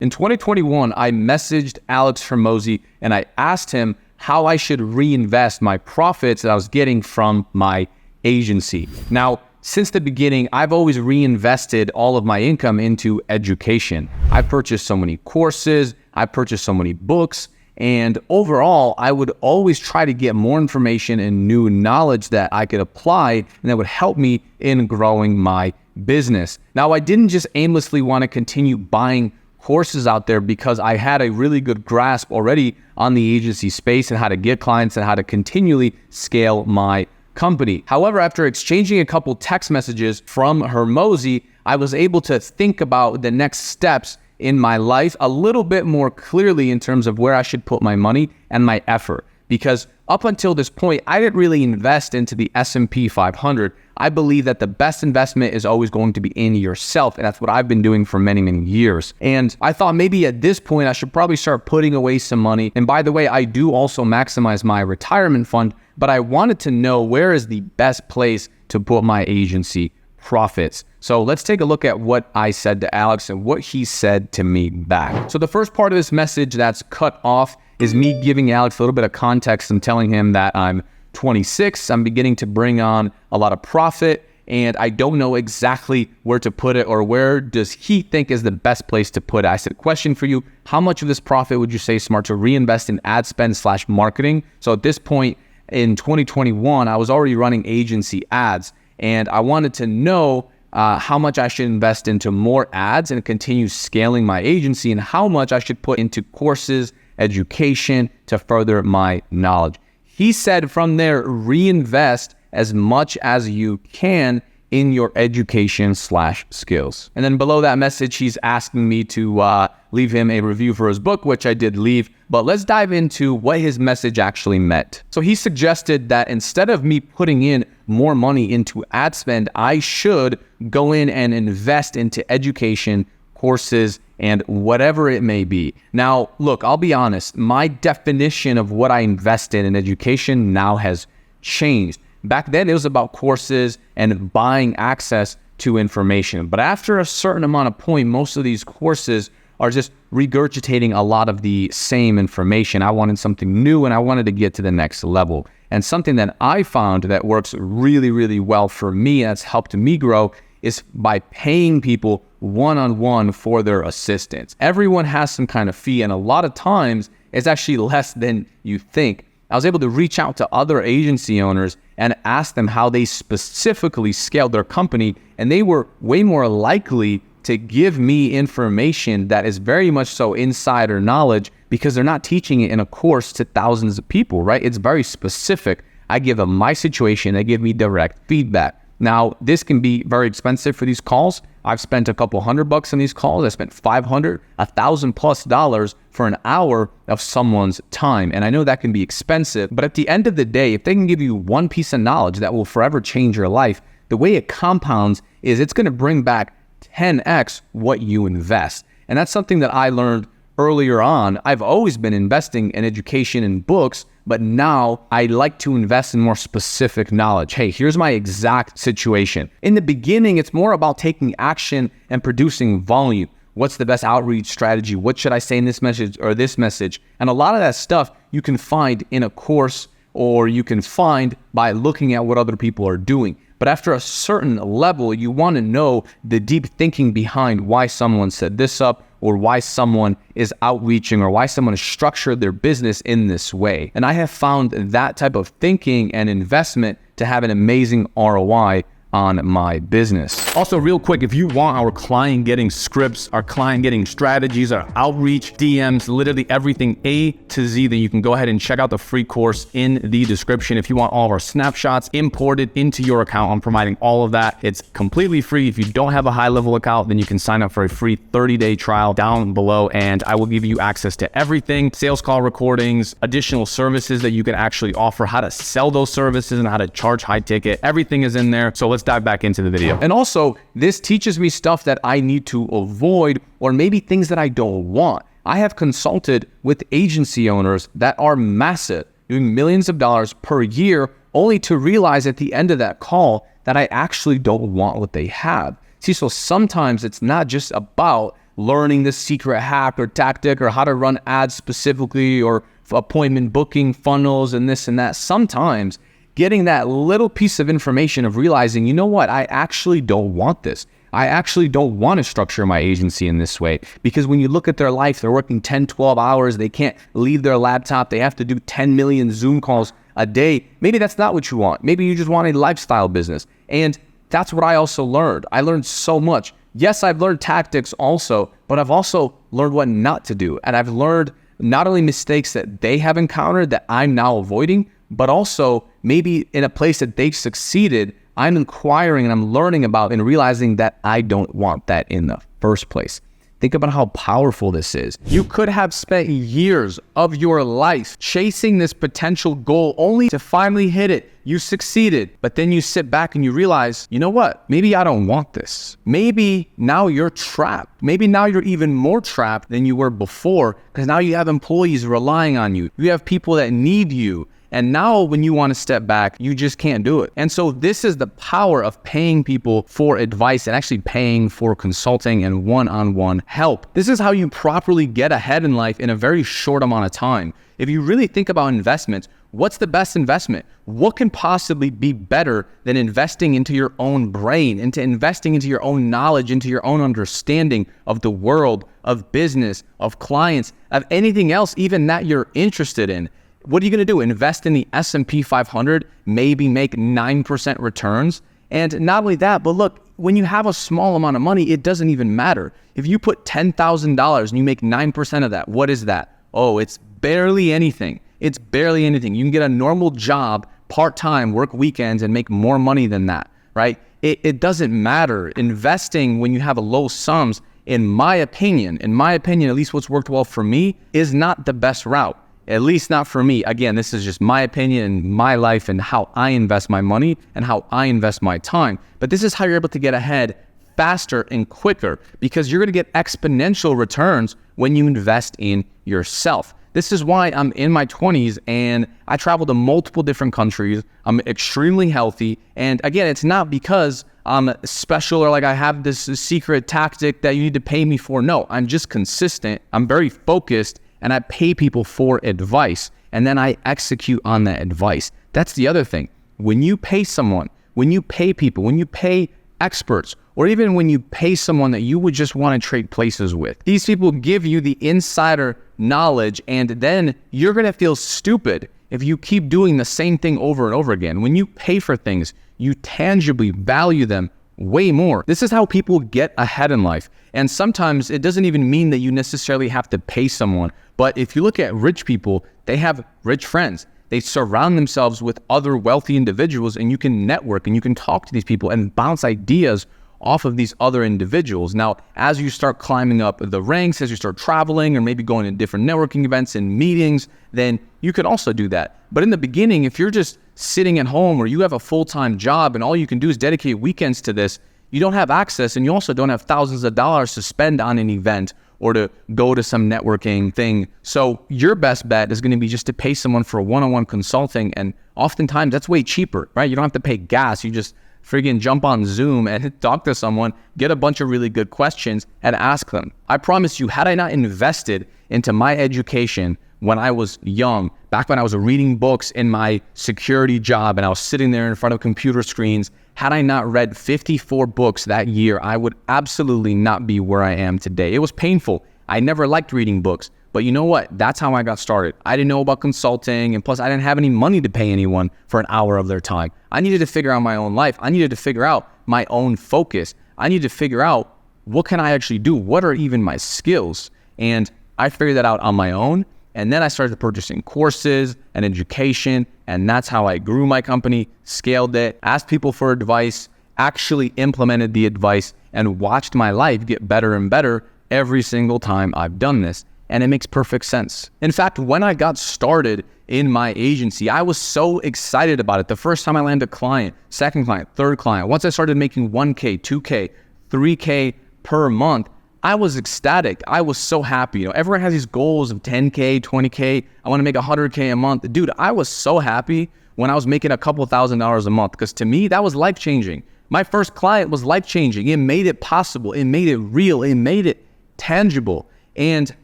In 2021, I messaged Alex Hormozi and I asked him how I should reinvest my profits that I was getting from my agency. Now, since the beginning, I've always reinvested all of my income into education. I purchased so many courses, I purchased so many books, and overall, I would always try to get more information and new knowledge that I could apply and that would help me in growing my business. Now, I didn't just aimlessly want to continue buying courses out there because I had a really good grasp already on the agency space and how to get clients and how to continually scale my company. However, after exchanging a couple text messages from Hormozi, I was able to think about the next steps in my life a little bit more clearly in terms of where I should put my money and my effort. Because up until this point, I didn't really invest into the S&P 500. I believe that the best investment is always going to be in yourself. And that's what I've been doing for many, many years. And I thought maybe at this point, I should probably start putting away some money. And by the way, I do also maximize my retirement fund, but I wanted to know where is the best place to put my agency profits. So let's take a look at what I said to Alex and what he said to me back. So the first part of this message that's cut off is me giving Alex a little bit of context and telling him that I'm 26, I'm beginning to bring on a lot of profit, and I don't know exactly where to put it or where does he think is the best place to put it. I said, question for you, how much of this profit would you say is smart to reinvest in ad spend / marketing? So at this point in 2021, I was already running agency ads, and I wanted to know how much I should invest into more ads and continue scaling my agency, and how much I should put into courses, education to further my knowledge. He said from there, reinvest as much as you can in your education / skills. And then below that message, he's asking me to leave him a review for his book, which I did leave. But let's dive into what his message actually meant. So he suggested that instead of me putting in more money into ad spend, I should go in and invest into education, courses, and whatever it may be. Now, look, I'll be honest, my definition of what I invest in education now has changed. Back then, it was about courses and buying access to information. But after a certain amount of point, most of these courses are just regurgitating a lot of the same information. I wanted something new and I wanted to get to the next level. And something that I found that works really, really well for me, that's helped me grow, is by paying people one-on-one for their assistance. Everyone has some kind of fee, and a lot of times it's actually less than you think. I was able to reach out to other agency owners and ask them how they specifically scaled their company, and they were way more likely to give me information that is very much so insider knowledge because they're not teaching it in a course to thousands of people, right? It's very specific. I give them my situation, they give me direct feedback. Now, this can be very expensive for these calls. I've spent a couple $100 on these calls. I spent $500, $1,000+ for an hour of someone's time. And I know that can be expensive, but at the end of the day, if they can give you one piece of knowledge that will forever change your life, the way it compounds is it's going to bring back 10x what you invest. And that's something that I learned earlier on. I've always been investing in education and books, but now I like to invest in more specific knowledge. Hey, here's my exact situation. In the beginning, it's more about taking action and producing volume. What's the best outreach strategy? What should I say in this message or this message? And a lot of that stuff you can find in a course, or you can find by looking at what other people are doing. But after a certain level, you want to know the deep thinking behind why someone set this up, or why someone is outreaching, or why someone has structured their business in this way. And I have found that type of thinking and investment to have an amazing ROI on my business. Also, real quick, if you want our client getting scripts, our client getting strategies, our outreach, DMs, literally everything A to Z, then you can go ahead and check out the free course in the description. If you want all of our snapshots imported into your account, I'm providing all of that. It's completely free. If you don't have a high-level account, then you can sign up for a free 30-day trial down below, and I will give you access to everything, sales call recordings, additional services that you can actually offer, how to sell those services and how to charge high ticket. Everything is in there. So let's dive back into the video. And also, this teaches me stuff that I need to avoid, or maybe things that I don't want. I have consulted with agency owners that are massive, doing millions of dollars per year, only to realize at the end of that call that I actually don't want what they have. See, so sometimes it's not just about learning the secret hack or tactic or how to run ads specifically or appointment booking funnels and this and that. Sometimes getting that little piece of information of realizing, you know what, I actually don't want this. I actually don't want to structure my agency in this way, because when you look at their life, they're working 10, 12 hours. They can't leave their laptop. They have to do 10 million Zoom calls a day. Maybe that's not what you want. Maybe you just want a lifestyle business. And that's what I also learned. I learned so much. Yes, I've learned tactics also, but I've also learned what not to do. And I've learned not only mistakes that they have encountered that I'm now avoiding, but also maybe in a place that they've succeeded, I'm inquiring and I'm learning about and realizing that I don't want that in the first place. Think about how powerful this is. You could have spent years of your life chasing this potential goal only to finally hit it. You succeeded, but then you sit back and you realize, you know what? Maybe I don't want this. Maybe now you're trapped. Maybe now you're even more trapped than you were before, because now you have employees relying on you. You have people that need you. And now when you want to step back, you just can't do it. And so this is the power of paying people for advice and actually paying for consulting and one-on-one help. This is how you properly get ahead in life in a very short amount of time. If you really think about investments, what's the best investment? What can possibly be better than investing into your own brain, into investing into your own knowledge, into your own understanding of the world, of business, of clients, of anything else even that you're interested in? What are you going to do? Invest in the S&P 500, maybe make 9% returns? And not only that, but look, when you have a small amount of money, it doesn't even matter. If you put $10,000 and you make 9% of that, what is that? Oh, it's barely anything. It's barely anything. You can get a normal job, part-time, work weekends, and make more money than that, right? It doesn't matter. Investing when you have low sums, in my opinion, at least what's worked well for me, is not the best route. At least not for me. Again, this is just my opinion and my life and how I invest my money and how I invest my time. But this is how you're able to get ahead faster and quicker, because you're going to get exponential returns when you invest in yourself. This is why I'm in my 20s and I travel to multiple different countries. I'm extremely healthy. And again, it's not because I'm special or like I have this secret tactic that you need to pay me for. No, I'm just consistent. I'm very focused. And I pay people for advice, and then I execute on that advice. That's the other thing. When you pay someone, when you pay people, when you pay experts, or even when you pay someone that you would just want to trade places with, these people give you the insider knowledge, and then you're going to feel stupid if you keep doing the same thing over and over again. When you pay for things, you tangibly value them way more. This is how people get ahead in life. And sometimes it doesn't even mean that you necessarily have to pay someone. But if you look at rich people, they have rich friends. They surround themselves with other wealthy individuals, and you can network and you can talk to these people and bounce ideas off of these other individuals. Now, as you start climbing up the ranks, as you start traveling or maybe going to different networking events and meetings, then you could also do that. But in the beginning, if you're just sitting at home or you have a full-time job and all you can do is dedicate weekends to this, you don't have access, and you also don't have thousands of dollars to spend on an event or to go to some networking thing. So your best bet is going to be just to pay someone for a one-on-one consulting. And oftentimes that's way cheaper, right? You don't have to pay gas. You just friggin' jump on Zoom and talk to someone, get a bunch of really good questions and ask them. I promise you, had I not invested into my education when I was young, back when I was reading books in my security job and I was sitting there in front of computer screens, had I not read 54 books that year, I would absolutely not be where I am today. It was painful. I never liked reading books, but you know what? That's how I got started. I didn't know about consulting, and plus I didn't have any money to pay anyone for an hour of their time. I needed to figure out my own life. I needed to figure out my own focus. I needed to figure out what can I actually do? What are even my skills? And I figured that out on my own. And then I started purchasing courses and education, and that's how I grew my company, scaled it, asked people for advice, actually implemented the advice, and watched my life get better and better every single time I've done this. And it makes perfect sense. In fact, when I got started in my agency, I was so excited about it. The first time I landed a client, second client, third client, once I started making 1K, 2K, 3K per month, I was ecstatic. I was so happy. You know, everyone has these goals of 10K, 20K. I want to make 100K a month. Dude, I was so happy when I was making a couple $1,000s a month, because to me, that was life-changing. My first client was life-changing. It made it possible. It made it real. It made it tangible. And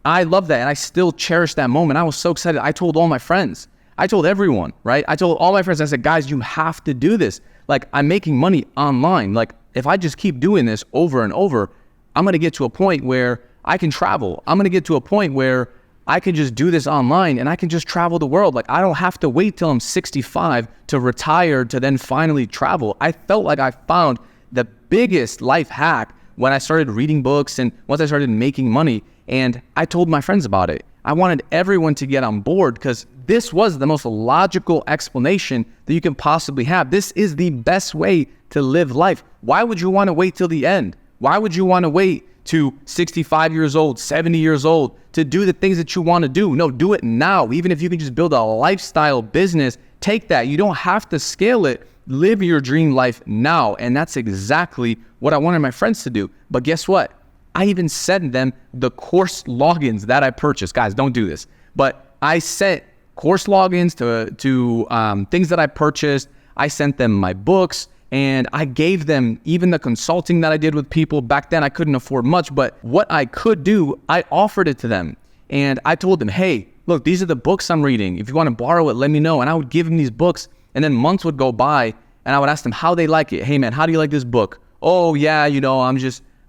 I love that. And I still cherish that moment. I was so excited. I told all my friends. I told everyone, right? I told all my friends, I said, guys, you have to do this. Like, I'm making money online. Like, if I just keep doing this over and over, I'm going to get to a point where I can travel. I'm going to get to a point where I can just do this online and I can just travel the world. Like, I don't have to wait till I'm 65 to retire to then finally travel. I felt like I found the biggest life hack when I started reading books and once I started making money, and I told my friends about it. I wanted everyone to get on board because this was the most logical explanation that you can possibly have. This is the best way to live life. Why would you want to wait till the end? Why would you want to wait to 65 years old, 70 years old to do the things that you want to do? No, do it now. Even if you can just build a lifestyle business, take that. You don't have to scale it. Live your dream life now. And that's exactly what I wanted my friends to do. But guess what? I even sent them the course logins that I purchased. Guys, don't do this. But I sent course logins to things that I purchased. I sent them my books. And I gave them even the consulting that I did with people. Back then, I couldn't afford much, but what I could do, I offered it to them. And I told them, hey, look, these are the books I'm reading. If you want to borrow it, let me know. And I would give them these books. And then months would go by and I would ask them how they like it. Hey, man, how do you like this book? Oh, yeah,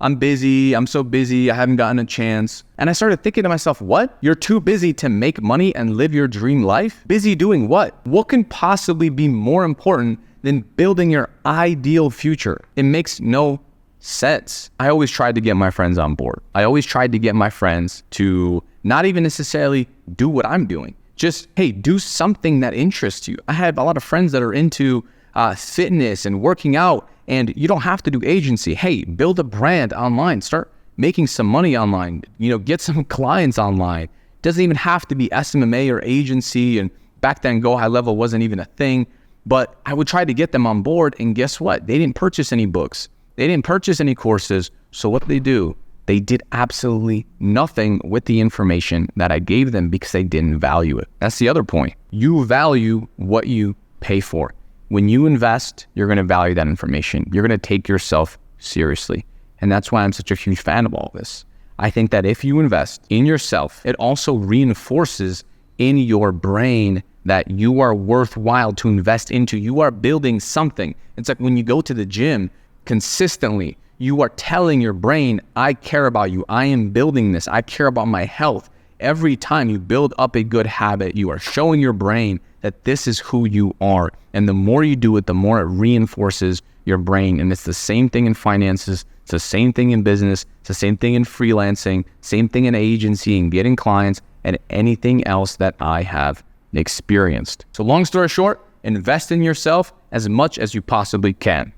I'm busy. I'm so busy. I haven't gotten a chance. And I started thinking to myself, what? You're too busy to make money and live your dream life? Busy doing what? What can possibly be more important than building your ideal future? It makes no sense. I always tried to get my friends on board. I always tried to get my friends to not even necessarily do what I'm doing. Just, hey, do something that interests you. I have a lot of friends that are into fitness and working out, and you don't have to do agency. Hey, build a brand online. Start making some money online. Get some clients online. Doesn't even have to be SMMA or agency. And back then, GoHighLevel wasn't even a thing. But I would try to get them on board, and guess what? They didn't purchase any books. They didn't purchase any courses. So what did they do? They did absolutely nothing with the information that I gave them because they didn't value it. That's the other point. You value what you pay for. When you invest, you're going to value that information. You're going to take yourself seriously. And that's why I'm such a huge fan of all this. I think that if you invest in yourself, it also reinforces in your brain that you are worthwhile to invest into. You are building something. It's like when you go to the gym consistently, you are telling your brain, I care about you. I am building this. I care about my health. Every time you build up a good habit, you are showing your brain that this is who you are. And the more you do it, the more it reinforces your brain. And it's the same thing in finances. It's the same thing in business. It's the same thing in freelancing, same thing in agency and getting clients and anything else that I have experienced. So long story short, invest in yourself as much as you possibly can.